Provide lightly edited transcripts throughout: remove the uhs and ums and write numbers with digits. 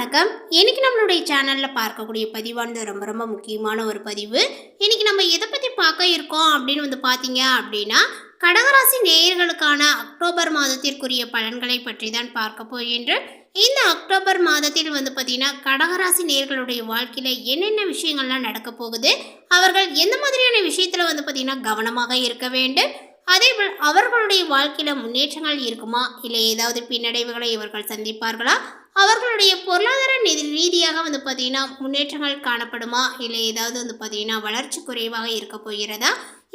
வணக்கம். இன்னைக்கு நம்மளுடைய சேனலில் பார்க்கக்கூடிய பதிவானது ரொம்ப முக்கியமான ஒரு பதிவு. இன்னைக்கு நம்ம எதை பற்றி பார்க்க இருக்கோம் அப்படின்னு பார்த்தீங்க அப்படின்னா, கடகராசி நேயர்களுக்கான அக்டோபர் மாதத்திற்குரிய பலன்களை பற்றி தான் பார்க்க போகின்றோம். இந்த அக்டோபர் மாதத்தில் பார்த்தீங்கன்னா, கடகராசி நேயர்களுடைய வாழ்க்கையில் என்னென்ன விஷயங்கள்லாம் நடக்க போகுது, அவர்கள் எந்த மாதிரியான விஷயத்தில் பார்த்தீங்கன்னா கவனமாக இருக்க வேண்டும், அதேபோல் அவர்களுடைய வாழ்க்கையில் முன்னேற்றங்கள் இருக்குமா, இல்லை ஏதாவது பின்னடைவுகளை இவர்கள் சந்திப்பார்களா, அவர்களுடைய பொருளாதார நிதி ரீதியாக பார்த்தீங்கன்னா முன்னேற்றங்கள் காணப்படுமா, இல்லை ஏதாவது பார்த்தீங்கன்னா வளர்ச்சி குறைவாக இருக்க போகிறதா,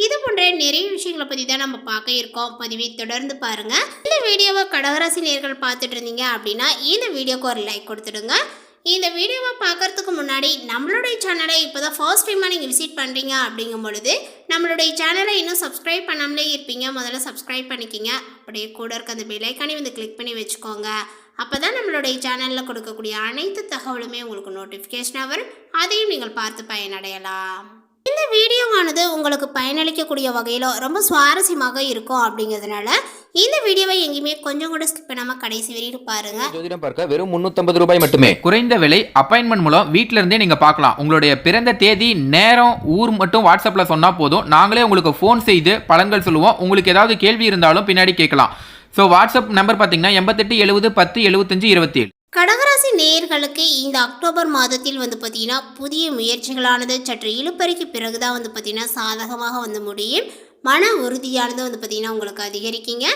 இது போன்ற நிறைய விஷயங்களை பற்றி தான் நம்ம பார்க்க இருக்கோம். பதிவை தொடர்ந்து பாருங்கள். இந்த வீடியோவை கடகராசி நேயர்கள் பார்த்துட்டு இருந்தீங்க அப்படின்னா இந்த வீடியோக்கு ஒரு லைக் கொடுத்துடுங்க. இந்த வீடியோவை பார்க்குறதுக்கு முன்னாடி நம்மளுடைய சேனலை இப்போ தான் ஃபர்ஸ்ட் டைமாக நீங்கள் விசிட் பண்ணுறீங்க அப்படிங்கும் பொழுது நம்மளுடைய சேனலை இன்னும் சப்ஸ்கிரைப் பண்ணாமலே இருப்பீங்க. முதல்ல சப்ஸ்கிரைப் பண்ணிக்கிங்க. அப்படியே கூட இருக்க அந்த பெல்லைக்கானே கிளிக் பண்ணி வச்சுக்கோங்க. அப்போ தான் நம்மளுடைய சேனலில் கொடுக்கக்கூடிய அனைத்து தகவலுமே உங்களுக்கு நோட்டிஃபிகேஷனாக வரும். அதையும் நீங்கள் பார்த்து பயனடையலாம். இந்த வீடியோவானது உங்களுக்கு பயனளிக்கக்கூடிய வகையில் ரொம்ப சுவாரஸ்யமாக இருக்கும். அப்படிங்கிறதுனால இந்த வீடியோவை எங்கேயுமே கொஞ்சம் கூட ஸ்கிப் பண்ணாமல் கடைசி வரையும் பாருங்க. ஜோதிடம் பார்க்க வெறும் 350 ரூபாய் மட்டுமே. குறைந்த விலை அப்பாயின்மெண்ட் மூலம் வீட்டில இருந்தே நீங்க பார்க்கலாம். உங்களுடைய பிறந்த தேதி, நேரம், ஊர் மட்டும் வாட்ஸ்அப்ல சொன்னா போதும். நாங்களே உங்களுக்கு ஃபோன் செய்து பலன்கள் சொல்லுவோம். உங்களுக்கு ஏதாவது கேள்வி இருந்தாலும் பின்னாடி கேட்கலாம். ஸோ வாட்ஸ்அப் நம்பர் பார்த்தீங்கன்னா 88 70 10 75 27. கடகராசி நேயர்களுக்கு இந்த அக்டோபர் மாதத்தில் பார்த்தீங்கன்னா புதிய முயற்சிகளானது சற்று இழுப்பறிக்கு பிறகுதான் பார்த்தீங்கன்னா சாதகமாக முடியும். மன உறுதியானது பார்த்தீங்கன்னா உங்களுக்கு அதிகரிக்குங்க.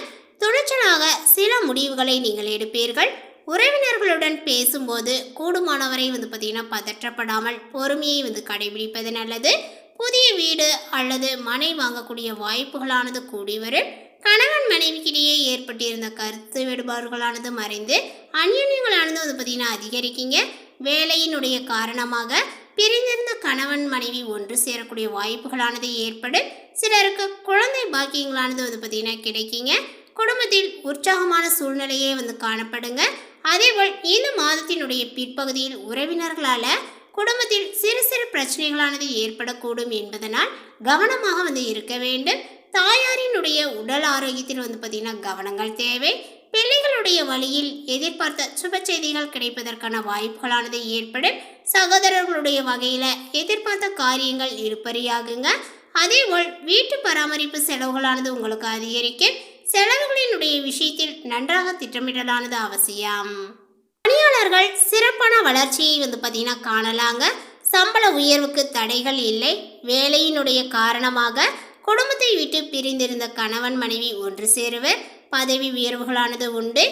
துணிச்சலாக சில முடிவுகளை நீங்கள் எடுப்பீர்கள். உறவினர்களுடன் பேசும்போது கூடுமானவரை பார்த்தீங்கன்னா பதற்றப்படாமல் பொறுமையை கடைபிடிப்பது நல்லது. புதிய வீடு அல்லது மனை வாங்கக்கூடிய வாய்ப்புகளானது கூடி வரும். கணவன் மனைவிக்கிடையே ஏற்பட்டிருந்த கருத்து வேறுபாடுகளானது மறைந்து அந்யோன்யங்களானது பார்த்தீங்கன்னா அதிகரிக்குங்க. வேலையினுடைய காரணமாக பிரிந்திருந்த கணவன் மனைவி ஒன்று சேரக்கூடிய வாய்ப்புகளானது ஏற்படும். சிலருக்கு குழந்தை பாக்கியங்களானது பார்த்தீங்கன்னா கிடைக்குங்க. குடும்பத்தில் உற்சாகமான சூழ்நிலையே காணப்படுங்க. அதேபோல் இந்த மாதத்தினுடைய பிற்பகுதியில் உறவினர்களால் குடும்பத்தில் சிறு சிறு பிரச்சனைகளானது ஏற்படக்கூடும் என்பதனால் கவனமாக இருக்க வேண்டும். தாயாரினுடைய உடல் ஆரோக்கியத்தில் பார்த்தீங்கன்னா கவனங்கள் தேவை. பிள்ளைகளுடைய வழியில் எதிர்பார்த்த சுப செய்திகள் கிடைப்பதற்கான வாய்ப்புகளானது ஏற்படும். சகோதரர்களுடைய வகையில் எதிர்பார்த்த காரியங்கள் இருப்பறியாகுங்க. அதேபோல் வீட்டு பராமரிப்பு செலவுகளானது உங்களுக்கு அதிகரிக்கும். செலவுகளினுடைய விஷயத்தில் நன்றாக திட்டமிடலானது அவசியம். பணியாளர்கள் சிறப்பான வளர்ச்சியை பார்த்தீங்கன்னா காணலாங்க. சம்பள உயர்வுக்கு தடைகள் இல்லை. வேலையினுடைய காரணமாக குடும்பத்தை விட்டு பிரிந்திருந்த கணவன் மனைவி ஒன்று சேருவர். பதவி உயர்வுகளானது உண்டு.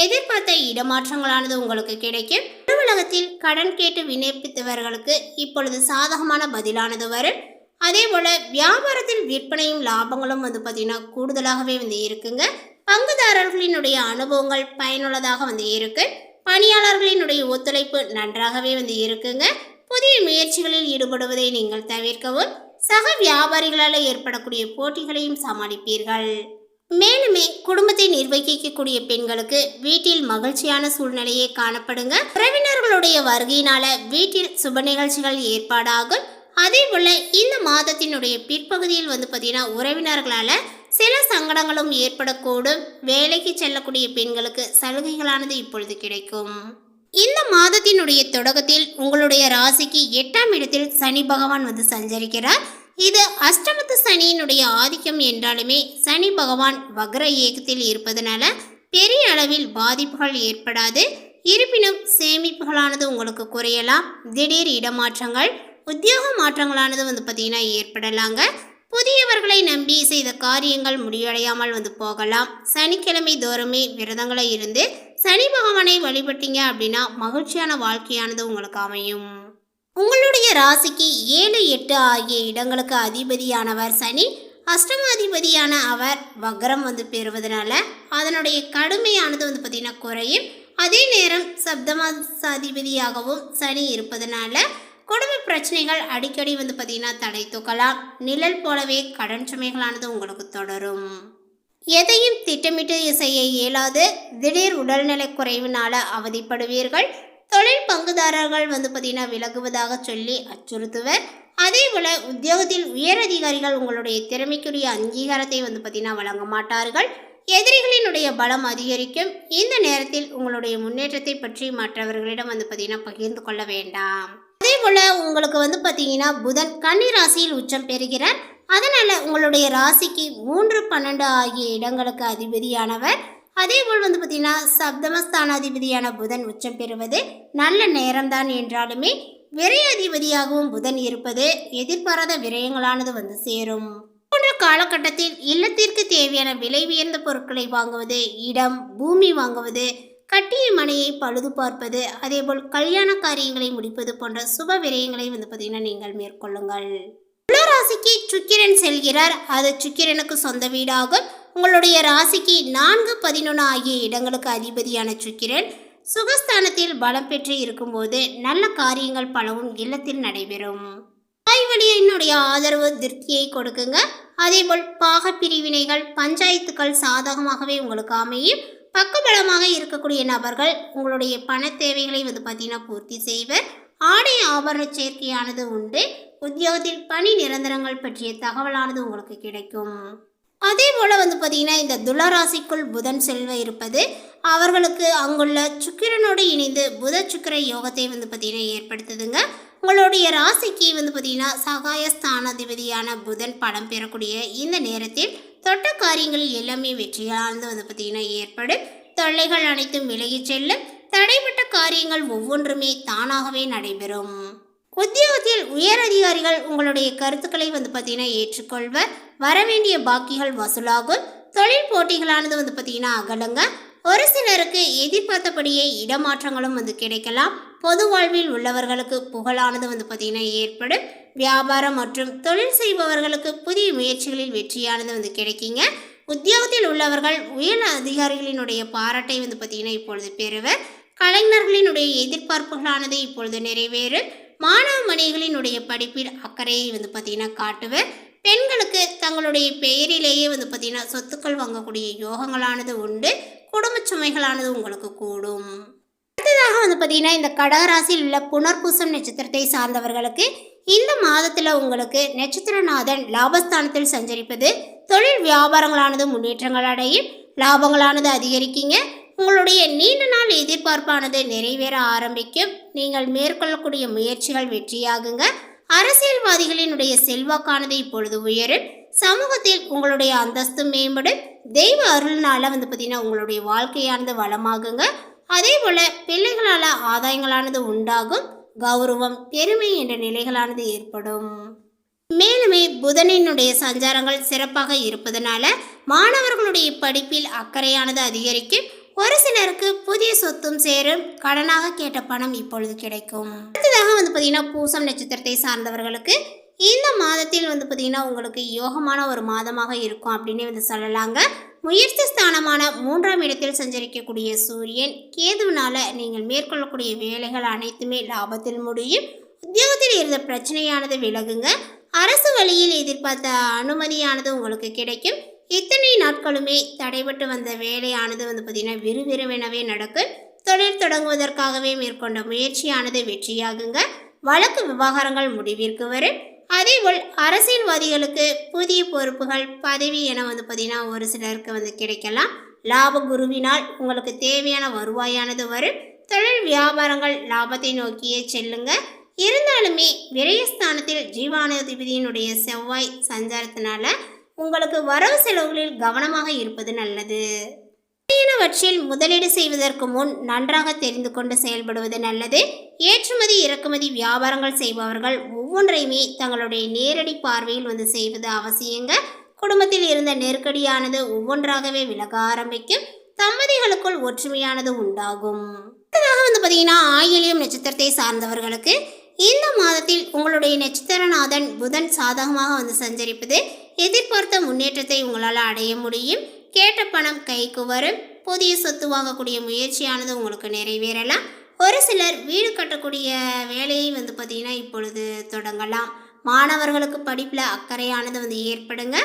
எதிர்பார்த்த இடமாற்றங்களானது உங்களுக்கு கிடைக்கும். அலுவலகத்தில் கடன் கேட்டு விண்ணப்பித்தவர்களுக்கு இப்பொழுது சாதகமான பதிலானது வரும். அதே போல வியாபாரத்தில் விற்பனையும் லாபங்களும் பார்த்தீங்கன்னா கூடுதலாகவே இருக்குங்க. பங்குதாரர்களினுடைய அனுபவங்கள் பயனுள்ளதாக இருக்கு. பணியாளர்களினுடைய ஒத்துழைப்பு நன்றாகவே இருக்குங்க. புதிய முயற்சிகளில் ஈடுபடுவதை நீங்கள் தவிர்க்கவும். சக வியாபாரிகளால் ஏற்படக்கூடிய போட்டிகளையும் சமாளிப்பீர்கள். மேலுமே குடும்பத்தை நிர்வகிக்கக்கூடிய பெண்களுக்கு வீட்டில் மகிழ்ச்சியான சூழ்நிலையே காணப்படுங்க. உறவினர்களுடைய வருகையினால வீட்டில் சுப நிகழ்ச்சிகள் ஏற்பாடாகும். அதே போல இந்த மாதத்தினுடைய பிற்பகுதியில் பார்த்தீங்கன்னா உறவினர்களால் சில சங்கடங்களும் ஏற்படக்கூடும். வேலைக்கு செல்லக்கூடிய பெண்களுக்கு சலுகைகளானது இப்பொழுது கிடைக்கும். இந்த மாதத்தினுடைய தொடக்கத்தில் உங்களுடைய ராசிக்கு 8ஆம் இடத்தில் சனி பகவான் சஞ்சரிக்கிறார். இது அஷ்டமத்து சனியினுடைய ஆதிக்கம் என்றாலுமே சனி பகவான் வக்ர இயக்கத்தில் இருப்பதனால பெரிய அளவில் பாதிப்புகள் ஏற்படாது. இருப்பினும் சேமிப்புகளானது உங்களுக்கு குறையலாம். திடீர் இடமாற்றங்கள், உத்தியோக மாற்றங்களானது பார்த்தீங்கன்னா ஏற்படலாங்க. புதியவர்களை நம்பி செய்த காரியங்கள் முடிவடையாமல் போகலாம். சனிக்கிழமை தோறுமே விரதங்களை இருந்து சனி பகவானை வழிபட்டீங்க அப்படின்னா மகிழ்ச்சியான வாழ்க்கையானது உங்களுக்கு அமையும். உங்களுடைய ராசிக்கு 7, 8 ஆகிய இடங்களுக்கு அதிபதியானவர் சனி. அஷ்டமாதிபதியான அவர் வக்ரம் பெறுவதனால அதனுடைய கடுமையானது பார்த்தீங்கன்னா குறையும். அதே நேரம் சப்தமாதிபதியாகவும் சனி இருப்பதனால குடும்ப பிரச்சனைகள் அடிக்கடி பார்த்தீங்கன்னா தடை தூக்கலாம். நிழல் போலவே கடன் சுமைகளானது உங்களுக்கு தொடரும். எதையும் திட்டமிட்டு செய்ய இயலாது. திடீர் உடல்நலை குறைவினால அவதிப்படுவீர்கள். தொழில் பங்குதாரர்கள் பார்த்தீங்கன்னா விலகுவதாக சொல்லி அச்சுறுத்துவர். அதே போல் உத்தியோகத்தில் உயர் அதிகாரிகள் உங்களுடைய திறமைக்குரிய அங்கீகாரத்தை பார்த்தீங்கன்னா வழங்க மாட்டார்கள். எதிரிகளினுடைய பலம் அதிகரிக்கும். இந்த நேரத்தில் உங்களுடைய முன்னேற்றத்தை பற்றி மற்றவர்களிடம் வந்து பார்த்தீங்கன்னா பகிர்ந்து கொள்ள வேண்டாம். அதே போல் உங்களுக்கு வந்து பார்த்தீங்கன்னா புதன் கன்னி ராசியில் உச்சம் பெறுகிறார். அதனால் உங்களுடைய ராசிக்கு 3, 12 ஆகிய இடங்களுக்கு அதிபதியானவர். அதே போல் வந்து பார்த்தீங்கன்னா சப்தமஸ்தானாதிபதியான புதன் உச்சம் பெறுவது நல்ல நேரம்தான் என்றாலுமே விரையாதிபதியாகவும் புதன் இருப்பது எதிர்பாராத விரயங்களானது வந்து சேரும். போன்ற காலகட்டத்தில் இல்லத்திற்கு தேவையான விலை உயர்ந்த பொருட்களை வாங்குவது, இடம் பூமி வாங்குவது, கட்டிய மனையை பழுது பார்ப்பது, அதேபோல் கல்யாண காரியங்களை முடிப்பது போன்ற சுப விரயங்களை வந்து பார்த்தீங்கன்னா நீங்கள் மேற்கொள்ளுங்கள். ராசிக்கு சுக்கிரன் செல்கிறார். அது சுக்கிரனுக்கு சொந்த வீடாகும். உங்களுடைய ராசிக்கு 4, 11 ஆகிய இடங்களுக்கு அதிபதியான சுக்கிரன் சுகஸ்தானத்தில் பலம் பெற்று இருக்கும்போது நல்ல காரியங்கள் பலவும் இல்லத்தில் நடைபெறும். தாய் வழியினுடைய ஆதரவு திருப்தியை கொடுக்குங்க. அதேபோல் பாக பிரிவினைகள், பஞ்சாயத்துக்கள் சாதகமாகவே உங்களுக்கு அமையும். பக்கபலமாக இருக்கக்கூடிய நபர்கள் உங்களுடைய பண தேவைகளை வந்து பார்த்தீங்கன்னா பூர்த்தி செய்வர். ஆடை ஆபரண சேர்க்கையானது உண்டு. உத்தியோகத்தில் பணி நிரந்தரங்கள் பற்றிய தகவலானது உங்களுக்கு கிடைக்கும். அதே போல் வந்து பார்த்தீங்கன்னா இந்த துளராசிக்குள் புதன் செல்வ இருப்பது அவர்களுக்கு அங்குள்ள சுக்கிரனோடு இணைந்து புத சுக்கிர யோகத்தை வந்து பார்த்தீங்கன்னா ஏற்படுத்துதுங்க. உங்களுடைய ராசிக்கு வந்து பார்த்தீங்கன்னா சகாயஸ்தானாதிபதியான புதன் பலம் பெறக்கூடிய இந்த நேரத்தில் தொட்ட காரியங்களில் எல்லாமே வெற்றியானது வந்து பார்த்தீங்கன்னா ஏற்படும். தொல்லைகள் அனைத்தும் விலகிச் செல்லும். தடைப்பட்ட காரியங்கள் ஒவ்வொன்றுமே தானாகவே நடைபெறும். உத்தியோகத்தில் உயர் அதிகாரிகள் உங்களுடைய கருத்துக்களை வந்து பார்த்தீங்கன்னா ஏற்றுக்கொள்வர். வரவேண்டிய பாக்கிகள் வசூலாகும். தொழில் போட்டிகளானது வந்து பார்த்தீங்கன்னா அகலுங்க. ஒரு சிலருக்கு எதிர்பார்த்தபடியே இடமாற்றங்களும் வந்து கிடைக்கலாம். பொது வாழ்வில் உள்ளவர்களுக்கு புகழானது வந்து பார்த்தீங்கன்னா ஏற்படும். வியாபாரம் மற்றும் தொழில் செய்பவர்களுக்கு புதிய முயற்சிகளில் வெற்றியானது வந்து கிடைக்குங்க. உத்தியோகத்தில் உள்ளவர்கள் உயர் அதிகாரிகளினுடைய பாராட்டை வந்து பார்த்தீங்கன்னா இப்பொழுது பெறுவர். கலைஞர்களினுடைய எதிர்பார்ப்புகளானது இப்பொழுது நிறைவேறும். மாணவ மணிகளினுடைய படிப்பில் அக்கறையை வந்து பார்த்தீங்கன்னா காட்டுவர். பெண்களுக்கு தங்களுடைய பெயரிலேயே வந்து பார்த்தீங்கன்னா சொத்துக்கள் வாங்கக்கூடிய யோகங்களானது உண்டு. குடும்ப சுமைகளானது உங்களுக்கு கூடும். அடுத்ததாக வந்து பார்த்தீங்கன்னா இந்த கடகராசியில் உள்ள புனர்பூசம் நட்சத்திரத்தை சார்ந்தவர்களுக்கு இந்த மாதத்தில் உங்களுக்கு நட்சத்திரநாதன் லாபஸ்தானத்தில் சஞ்சரிப்பது தொழில் வியாபாரங்களானது முன்னேற்றங்கள் அடையும். லாபங்களானது அதிகரிக்குங்க. உங்களுடைய நீண்ட நாள் எதிர்பார்ப்பானது நிறைவேற ஆரம்பிக்கும். நீங்கள் மேற்கொள்ளக்கூடிய முயற்சிகள் வெற்றியாகுங்க. அரசியல்வாதிகளினுடைய செல்வாக்கானது இப்பொழுது உயரும். சமூகத்தில் உங்களுடைய அந்தஸ்து மேம்படும். தெய்வ அருள்னால வந்து பார்த்தீங்கன்னா உங்களுடைய வாழ்க்கையானது வளமாகுங்க. அதே போல் பிள்ளைகளால் ஆதாயங்களானது உண்டாகும். கௌரவம், பெருமை என்ற நிலைகளானது ஏற்படும். மேலுமே புதனினுடைய சஞ்சாரங்கள் சிறப்பாக இருப்பதனால மாணவர்களுடைய படிப்பில் அக்கறையானது அதிகரிக்கும். ஒரு சிலருக்கு புதிய சொத்தும் சேரும். கடனாக கேட்ட பணம் இப்பொழுது கிடைக்கும். அடுத்ததாக வந்து பார்த்தீங்கன்னா பூசம் நட்சத்திரத்தை சார்ந்தவர்களுக்கு இந்த மாதத்தில் வந்து பார்த்தீங்கன்னா உங்களுக்கு யோகமான ஒரு மாதமாக இருக்கும் அப்படின்னு வந்து சொல்லலாங்க. முயற்சி ஸ்தானமான 3ஆம் இடத்தில் சஞ்சரிக்கக்கூடிய சூரியன் கேதுவினால நீங்கள் மேற்கொள்ளக்கூடிய வேலைகள் அனைத்துமே லாபத்தில் முடியும். உத்தியோகத்தில் இருந்த பிரச்சனையானது விலகுங்க. அரசு வழியில் எதிர்பார்த்த அனுமதியானது உங்களுக்கு கிடைக்கும். இத்தனை நாட்களுமே தடைபட்டு வந்த வேலையானது வந்து பார்த்தீங்கன்னா விறுவிறுவெனவே நடக்கும். தொழில் தொடங்குவதற்காகவே மேற்கொண்ட முயற்சியானது வெற்றியாகுங்க. வழக்கு விவகாரங்கள் முடிவிற்கு வரும். அதேபோல் அரசியல்வாதிகளுக்கு புதிய பொறுப்புகள், பதவி என வந்து பார்த்தீங்கன்னா ஒரு சிலருக்கு வந்து கிடைக்கலாம். லாப குருவினால் உங்களுக்கு தேவையான வருவாயானது வரும். தொழில் வியாபாரங்கள் லாபத்தை நோக்கியே செல்லுங்க. இருந்தாலுமே விரயஸ்தானத்தில் ஜீவானாதிபதியினுடைய செவ்வாய் சஞ்சாரத்தினால உங்களுக்கு வரவு செலவுகளில் கவனமாக இருப்பது நல்லது. வற்றில் முதலீடு செய்வதற்கு முன் நன்றாக தெரிந்து கொண்டு செயல்படுவது நல்லது. ஏற்றுமதி இறக்குமதி வியாபாரங்கள் செய்பவர்கள் ஒவ்வொன்றையுமே தங்களுடைய நேரடி பார்வையில் வந்து செய்வது அவசியங்க. குடும்பத்தில் இருந்த நெருக்கடியானது ஒவ்வொன்றாகவே விலக ஆரம்பிக்கும். தம்பதிகளுக்குள் ஒற்றுமையானது உண்டாகும். அடுத்ததாக வந்து பார்த்தீங்கன்னா ஆயில்யம் நட்சத்திரத்தை சார்ந்தவர்களுக்கு இந்த மாதத்தில் உங்களுடைய நட்சத்திரநாதன் புதன் சாதகமாக வந்து சஞ்சரிப்பது எதிர்பார்த்த முன்னேற்றத்தை உங்களால் அடைய முடியும். கேட்ட பணம் கைக்கு வரும். புதிய சொத்து வாங்கக்கூடிய முயற்சியானது உங்களுக்கு நிறைவேறலாம். ஒரு சிலர் வீடு கட்டக்கூடிய வேலையை வந்து பார்த்தீங்கன்னா இப்பொழுது தொடங்கலாம். மாணவர்களுக்கு படிப்பில் அக்கறையானது வந்து ஏற்படுங்க.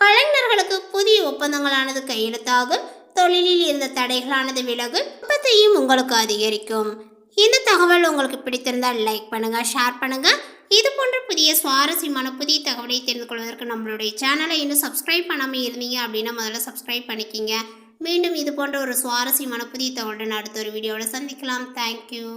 கலைஞர்களுக்கு புதிய ஒப்பந்தங்களானது கையெழுத்தாகும். தொழிலில் இருந்த தடைகளானது விலகும். உற்பத்தியும் உங்களுக்கு அதிகரிக்கும். இந்த தகவல் உங்களுக்கு பிடித்திருந்தால் லைக் பண்ணுங்கள், ஷேர் பண்ணுங்கள். இது போன்ற புதிய சுவாரஸ்யமான புதிய தகவலை தெரிந்து கொள்வதற்கு நம்மளுடைய சேனலை இன்னும் சப்ஸ்கிரைப் பண்ணாமல் இருந்தீங்க அப்படின்னா முதல்ல சப்ஸ்கிரைப் பண்ணிக்கிங்க. மீண்டும் இது போன்ற ஒரு சுவாரஸ்யமான புதிய தகவலுடன் அடுத்த ஒரு வீடியோவில் சந்திக்கலாம். தேங்க்யூ.